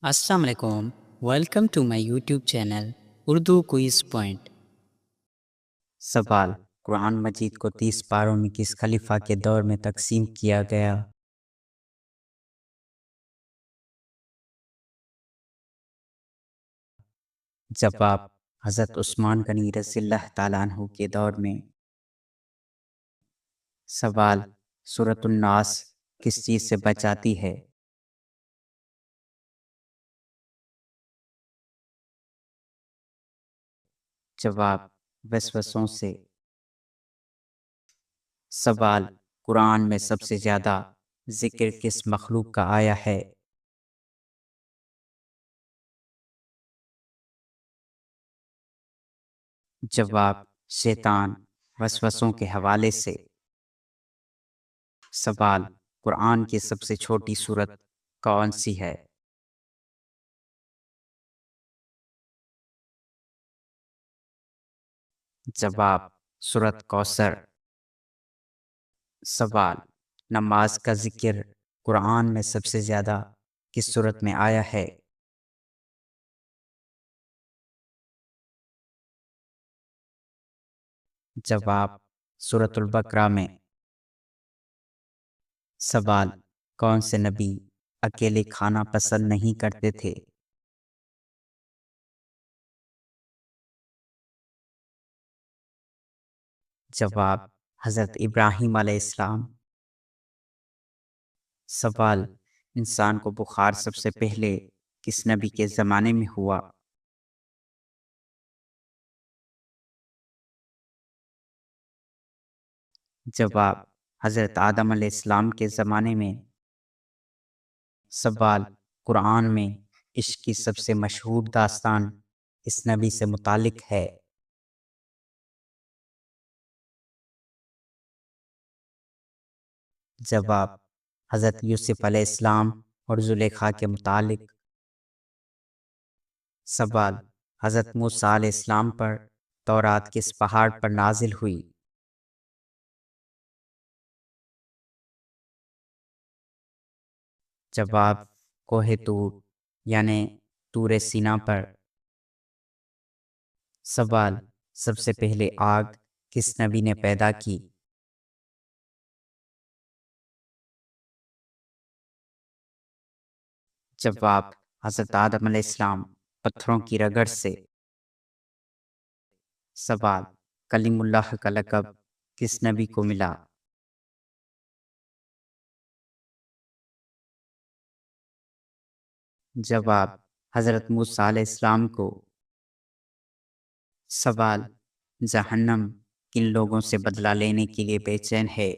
السلام علیکم، welcome to my YouTube channel Urdu quiz point. سوال: قرآن مجید کو 30 پاروں میں کس خلیفہ کے دور میں تقسیم کیا گیا؟ جواب: حضرت عثمان غنی رضی اللہ تعالیٰ عنہ کے دور میں۔ سوال: سورۃ الناس کس چیز سے بچاتی ہے؟ جواب: وسوسوں سے۔ سوال: قرآن میں سب سے زیادہ ذکر کس مخلوق کا آیا ہے؟ جواب: شیطان وسوسوں کے حوالے سے۔ سوال: قرآن کی سب سے چھوٹی سورت کون سی ہے؟ جواب: سورۃ کوثر۔ سوال: نماز کا ذکر قرآن میں سب سے زیادہ کس سورت میں آیا ہے؟ جواب: سورۃ البقرہ میں۔ سوال: کون سے نبی اکیلے کھانا پسند نہیں کرتے تھے؟ جواب: حضرت ابراہیم علیہ السلام۔ سوال: انسان کو بخار سب سے پہلے کس نبی کے زمانے میں ہوا؟ جواب: حضرت آدم علیہ السلام کے زمانے میں۔ سوال: قرآن میں عشق کی سب سے مشہور داستان اس نبی سے متعلق ہے؟ جواب: حضرت یوسف علیہ السلام اور زلیخا کے متعلق۔ سوال: حضرت موسیٰ علیہ السلام پر تورات کس پہاڑ پر نازل ہوئی؟ جواب: کوہ طور یعنی طور سینا پر۔ سوال: سب سے پہلے آگ کس نبی نے پیدا کی؟ جواب: حضرت آدم علیہ السلام پتھروں کی رگڑ سے۔ سوال: کلیم اللہ کا لقب کس نبی کو ملا؟ جواب: حضرت موسیٰ علیہ السلام کو۔ سوال: جہنم کن لوگوں سے بدلہ لینے کے لیے بے چین ہے؟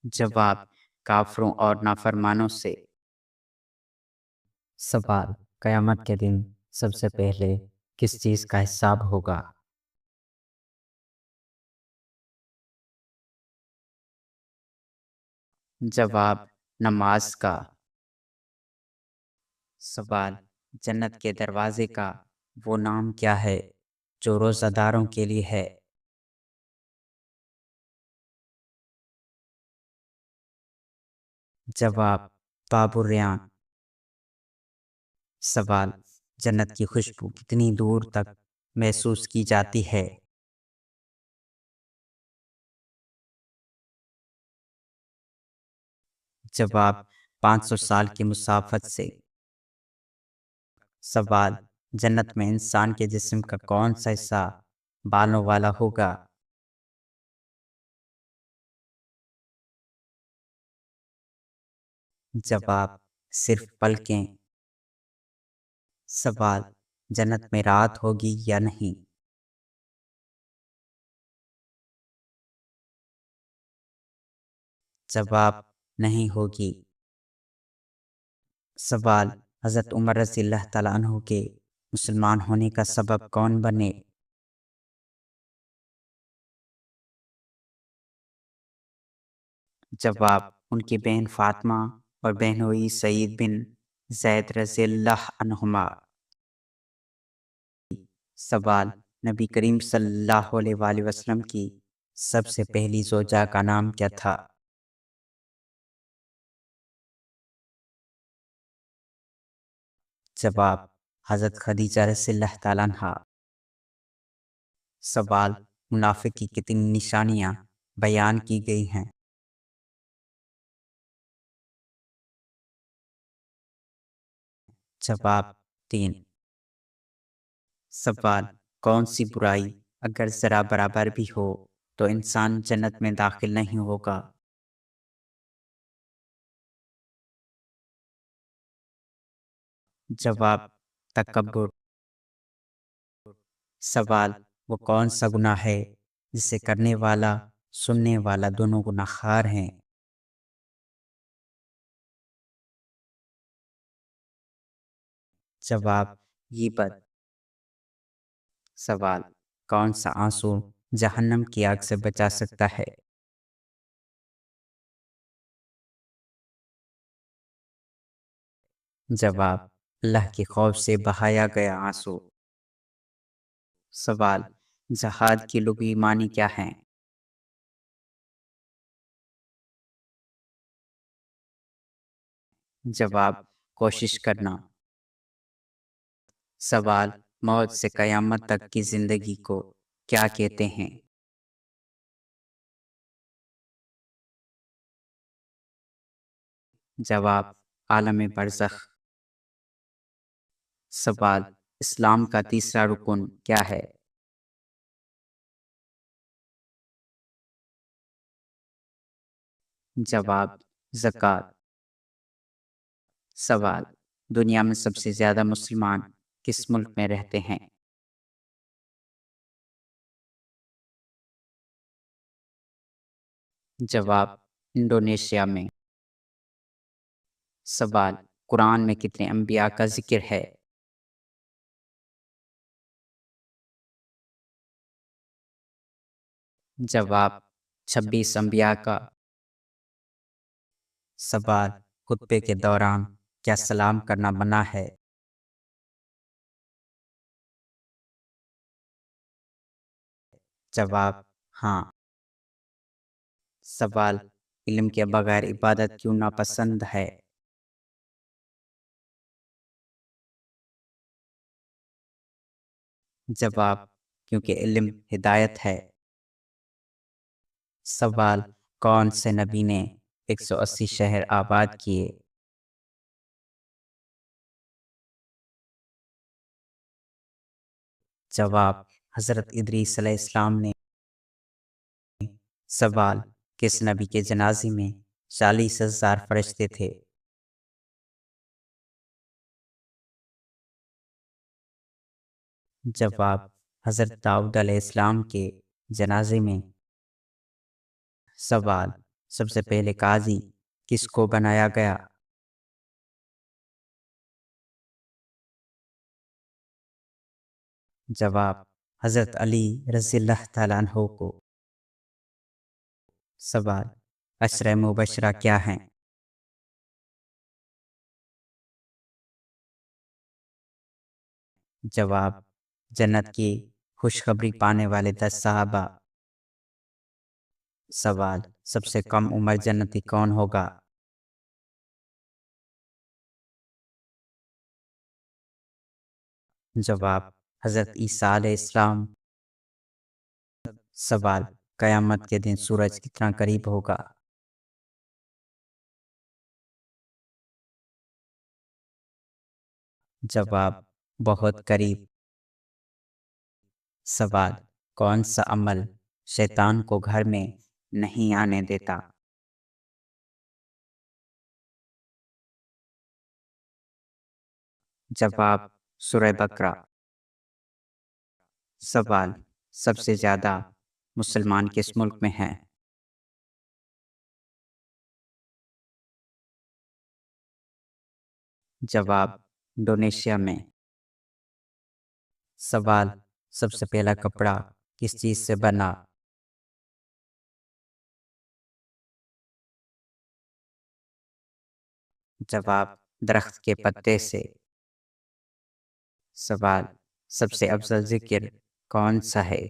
جواب: کافروں اور نافرمانوں سے۔ سوال: قیامت کے دن سب سے پہلے کس چیز کا حساب ہوگا؟ جواب: نماز کا۔ سوال: جنت کے دروازے کا وہ نام کیا ہے جو روزہ داروں کے لیے ہے؟ جواب: باب الریان۔ سوال: جنت کی خوشبو کتنی دور تک محسوس کی جاتی ہے؟ جواب: 500 سال کی مسافت سے۔ سوال: جنت میں انسان کے جسم کا کون سا حصہ بالوں والا ہوگا؟ جواب: صرف پلکیں۔ سوال: جنت میں رات ہوگی یا نہیں؟ جواب: نہیں ہوگی۔ سوال: حضرت عمر رضی اللہ تعالیٰ عنہ کے مسلمان ہونے کا سبب کون بنے؟ جواب: ان کی بہن فاطمہ اور بہنوئی سعید بن زید رضی اللہ عنہما۔ سوال: نبی کریم صلی اللہ علیہ وآلہ وسلم کی سب سے پہلی زوجہ کا نام کیا تھا؟ جواب حضرت خدیجہ رضی اللہ تعالیٰ عنہا۔ سوال منافق کی کتنی نشانیاں بیان کی گئی ہیں؟ جواب 3۔ سوال کون سی برائی اگر ذرا برابر بھی ہو تو انسان جنت میں داخل نہیں ہوگا؟ جواب تکبر۔ سوال وہ کون سا گناہ ہے جسے کرنے والا سننے والا دونوں گناہ خوار ہیں؟ جواب غیبت۔ سوال کون سا آنسو جہنم کی آگ سے بچا سکتا ہے؟ جواب اللہ کے خوف سے بہایا گیا آنسو۔ سوال جہاد کی لغوی معنی کیا ہیں؟ جواب کوشش کرنا۔ سوال موت سے قیامت تک کی زندگی کو کیا کہتے ہیں؟ جواب عالم برزخ۔ سوال اسلام کا تیسرا رکن کیا ہے؟ جواب زکوٰۃ۔ سوال دنیا میں سب سے زیادہ مسلمان کس ملک میں رہتے ہیں؟ جواب انڈونیشیا میں۔ سوال قرآن میں کتنے انبیاء کا ذکر ہے؟ جواب 26 انبیاء کا۔ سوال خطبے کے دوران کیا سلام کرنا منع ہے؟ جواب ہاں۔ سوال علم کے بغیر عبادت کیوں ناپسند ہے؟ جواب کیونکہ علم ہدایت ہے۔ سوال کون سے نبی نے 180 شہر آباد کیے؟ جواب حضرت ادریس علیہ السلام نے۔ سوال کس نبی کے جنازے میں 40,000 فرشتے تھے؟ جواب حضرت داؤد علیہ السلام کے جنازے میں۔ سوال سب سے پہلے قاضی کس کو بنایا گیا؟ جواب حضرت علی رضی اللہ تعالیٰ عنہ کو۔ سوال عشرہ مبشرہ کیا ہیں؟ جواب جنت کی خوشخبری پانے والے 10 صحابہ۔ سوال سب سے کم عمر جنتی کون ہوگا؟ جواب حضرت عیسیٰ علیہ السلام۔ سوال قیامت کے دن سورج کتنا قریب ہوگا؟ جواب بہت قریب۔ سوال کون سا عمل شیطان کو گھر میں نہیں آنے دیتا؟ جواب سورہ بقرہ۔ سوال سب سے زیادہ مسلمان کس ملک میں ہیں؟ جواب انڈونیشیا میں۔ سوال سب سے پہلا کپڑا کس چیز سے بنا؟ جواب درخت کے پتے سے۔ سوال سب سے افضل ذکر کون سا ہے؟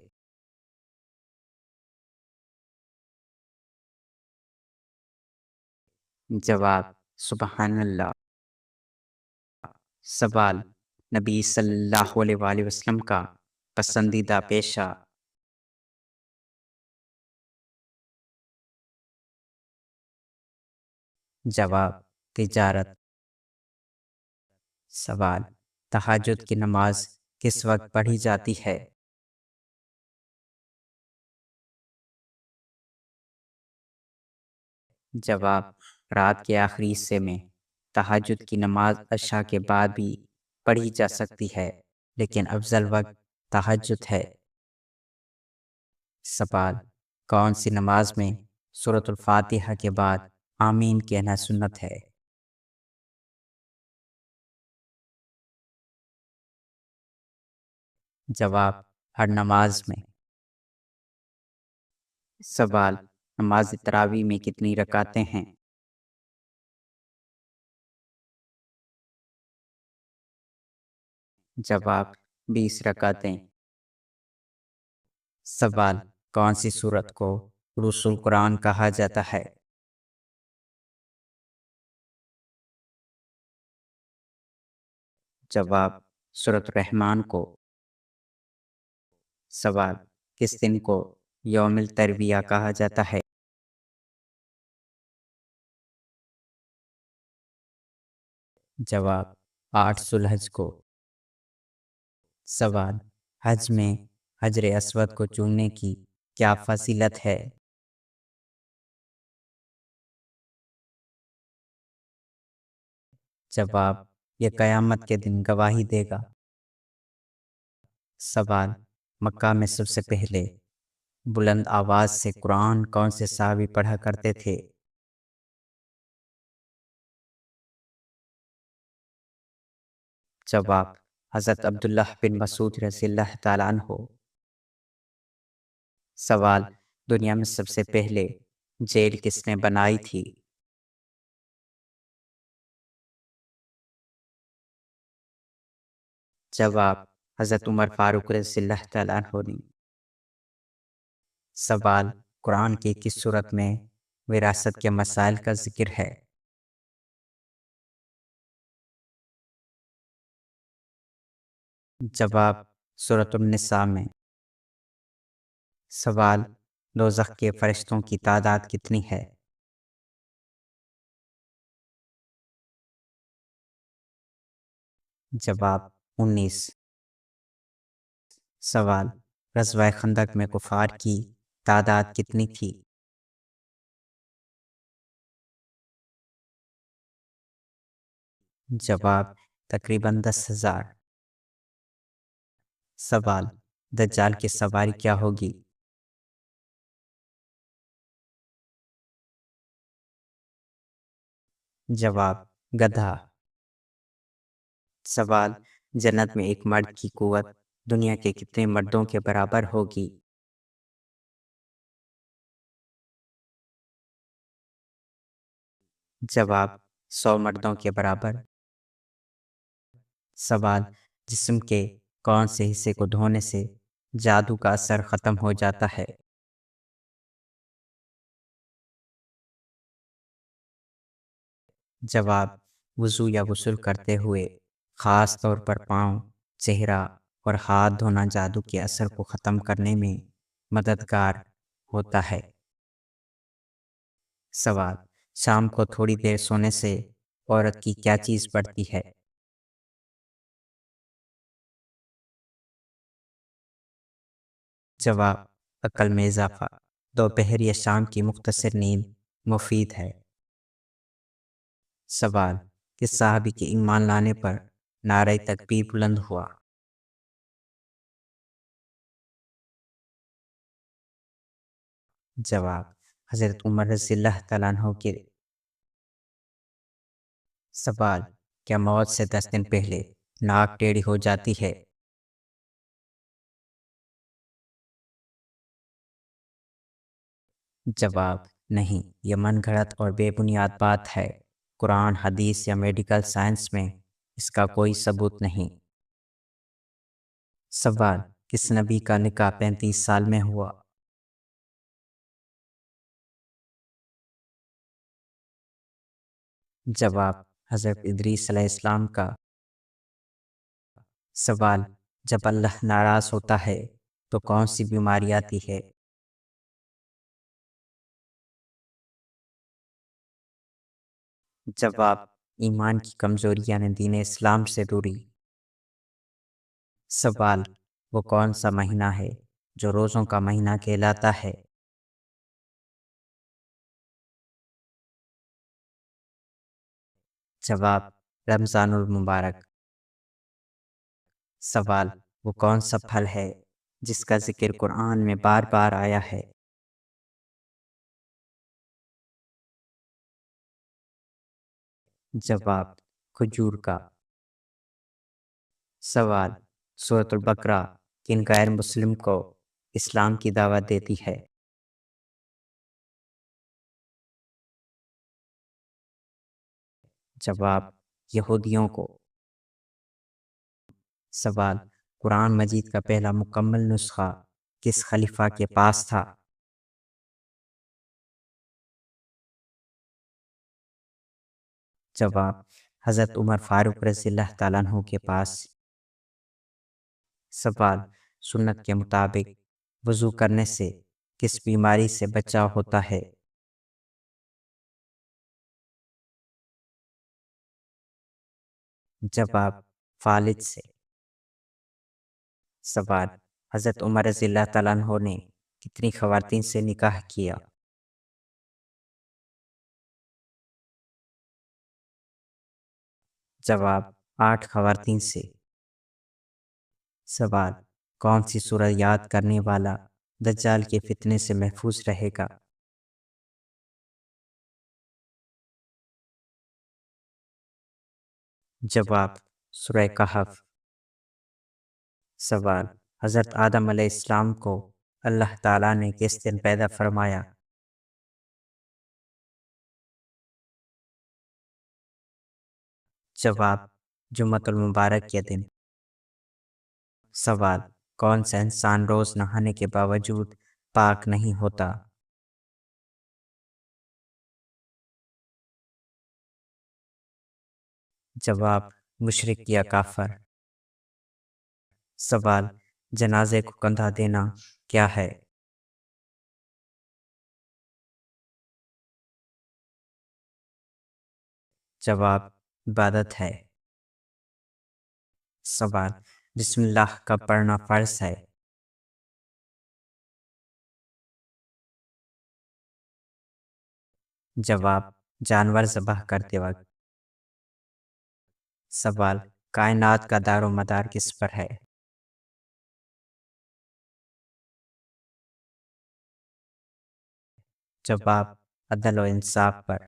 جواب سبحان اللہ۔ سوال: نبی صلی اللہ علیہ وآلہ وسلم کا پسندیدہ پیشہ؟ جواب: تجارت۔ سوال: تہجد کی نماز کس وقت پڑھی جاتی ہے؟ جواب: رات کے آخری حصے میں۔ تہجد کی نماز عشاء کے بعد بھی پڑھی جا سکتی ہے، لیکن افضل وقت تہجد ہے۔ سوال: کون سی نماز میں سورۃ الفاتحہ کے بعد آمین کہنا سنت ہے؟ جواب: ہر نماز میں۔ سوال: نماز تراویح میں کتنی رکعتیں ہیں؟ جواب: 20 رکعتیں۔ سوال: کون سی سورت کو رسول القرآن کہا جاتا ہے؟ جواب: سورۃ الرحمن کو۔ سوال: کس دن کو یوم الترویہ کہا جاتا ہے؟ جواب: 8 ذوالحج کو۔ سوال: حج میں حجر اسود کو چومنے کی کیا فضیلت ہے؟ جواب: یہ قیامت کے دن گواہی دے گا۔ سوال: مکہ میں سب سے پہلے بلند آواز سے قرآن کون سے صحابی پڑھا کرتے تھے؟ جواب: حضرت عبداللہ بن مسعود رضی اللہ تعالیٰ عنہ۔ سوال: دنیا میں سب سے پہلے جیل کس نے بنائی تھی؟ جواب: حضرت عمر فاروق رضی اللہ تعالیٰ عنہ نے۔ سوال: قرآن کی کس سورت میں وراثت کے مسائل کا ذکر ہے؟ جواب: سورۃ النساء میں۔ سوال: دوزخ کے فرشتوں کی تعداد کتنی ہے؟ جواب: 19۔ سوال: غزوہ خندق میں کفار کی تعداد کتنی تھی؟ جواب: تقریباً 10,000۔ سوال: دجال کی سواری کیا ہوگی؟ جواب: گدھا۔ سوال: جنت میں ایک مرد کی قوت دنیا کے کتنے مردوں کے برابر ہوگی؟ جواب: 100 مردوں کے برابر۔ سوال: جسم کے کون سے حصے کو دھونے سے جادو کا اثر ختم ہو جاتا ہے؟ جواب: وضو یا غسل کرتے ہوئے، خاص طور پر پاؤں، چہرہ اور ہاتھ دھونا جادو کے اثر کو ختم کرنے میں مددگار ہوتا ہے۔ سوال: شام کو تھوڑی دیر سونے سے عورت کی کیا چیز بڑھتی ہے؟ جواب: عقل میں اضافہ۔ دوپہر یا شام کی مختصر نیند مفید ہے۔ سوال: کس صحابی کے ایمان لانے پر نعرہ تکبیر بلند ہوا؟ جواب: حضرت عمر رضی اللہ تعالیٰ عنہ کے۔ سوال: کیا موت سے 10 دن پہلے ناک ٹیڑھی ہو جاتی ہے؟ جواب: نہیں، یہ من گھڑت اور بے بنیاد بات ہے۔ قرآن، حدیث یا میڈیکل سائنس میں اس کا کوئی ثبوت نہیں۔ سوال: کس نبی کا نکاح 35 سال میں ہوا؟ جواب: حضرت ادریس علیہ السلام کا۔ سوال: جب اللہ ناراض ہوتا ہے تو کون سی بیماری آتی ہے؟ جواب: ایمان کی کمزوری یعنی دین اسلام سے دوری۔ سوال: وہ کون سا مہینہ ہے جو روزوں کا مہینہ کہلاتا ہے؟ جواب: رمضان المبارک۔ سوال: وہ کون سا پھل ہے جس کا ذکر قرآن میں بار بار آیا ہے؟ جواب: کھجور کا۔ سوال: سورۃ البقرہ کن غیر مسلم کو اسلام کی دعوت دیتی ہے؟ جواب: یہودیوں کو۔ سوال: قرآن مجید کا پہلا مکمل نسخہ کس خلیفہ کے پاس تھا؟ جواب: حضرت عمر فاروق رضی اللہ تعالیٰ عنہ کے پاس۔ سوال: سنت کے مطابق وضو کرنے سے کس بیماری سے بچاؤ ہوتا ہے؟ جواب: فالج سے۔ سوال: حضرت عمر رضی اللہ تعالیٰ عنہ نے کتنی خواتین سے نکاح کیا؟ جواب: 8 خواتین سے۔ سوال: کون سی سورت یاد کرنے والا دجال کے فتنے سے محفوظ رہے گا؟ جواب: سورہ کہف۔ سوال: حضرت آدم علیہ السلام کو اللہ تعالیٰ نے کس دن پیدا فرمایا؟ جواب: جمعۃ المبارک کے دن۔ سوال: کون سا انسان روز نہانے کے باوجود پاک نہیں ہوتا؟ جواب: مشرک یا کافر۔ سوال: جنازے کو کندھا دینا کیا ہے؟ جواب: عبادت ہے۔ سوال: بسم اللہ کا پڑھنا فرض ہے؟ جواب: جانور ذبح کرتے وقت۔ سوال: کائنات کا دار و مدار کس پر ہے؟ جواب: عدل و انصاف پر۔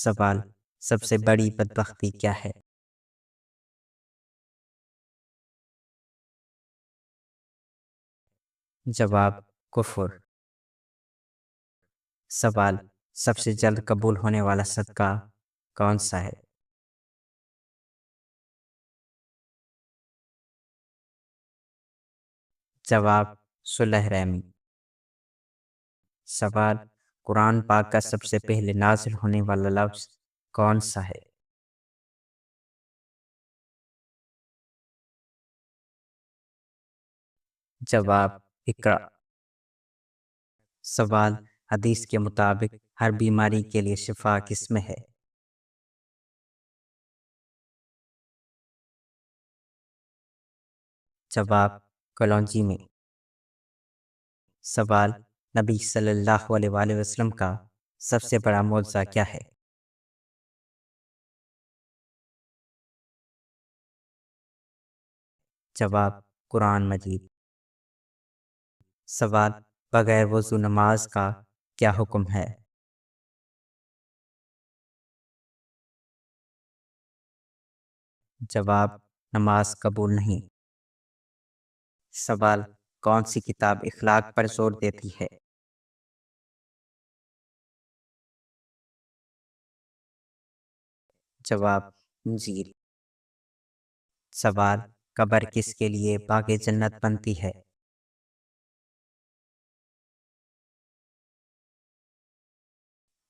سوال: سب سے بڑی بدبختی کیا ہے؟ جواب: کفر۔ سوال: سب سے جلد قبول ہونے والا صدقہ کون سا ہے؟ جواب: صلح رحمی۔ سوال: قرآن پاک کا سب سے پہلے نازل ہونے والا لفظ کون سا ہے؟ جواب: اقرأ۔ سوال: حدیث کے مطابق ہر بیماری کے لیے شفا کس میں ہے؟ جواب: کلونجی میں۔ سوال: نبی صلی اللہ علیہ وآلہ وسلم کا سب سے بڑا معجزہ کیا ہے؟ جواب: قرآن مجید۔ سوال: بغیر وضو نماز کا کیا حکم ہے؟ جواب: نماز قبول نہیں۔ سوال: کون سی کتاب اخلاق پر زور دیتی ہے؟ جواب: انجیل۔ سوال: قبر کس کے لیے باغ جنت بنتی ہے؟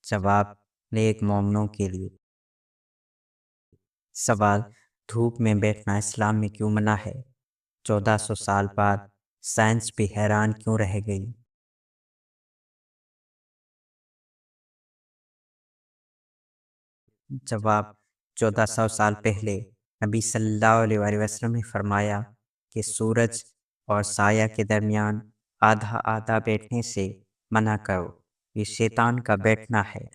جواب: نیک مومنوں کے لیے۔ سوال: دھوپ میں بیٹھنا اسلام میں کیوں منع ہے؟ 1400 سال بعد سائنس بھی حیران کیوں رہ گئی؟ جواب: 1400 سال پہلے نبی صلی اللہ علیہ وآلہ وسلم نے فرمایا کہ سورج اور سایہ کے درمیان آدھا آدھا بیٹھنے سے منع کرو، یہ شیطان کا بیٹھنا ہے۔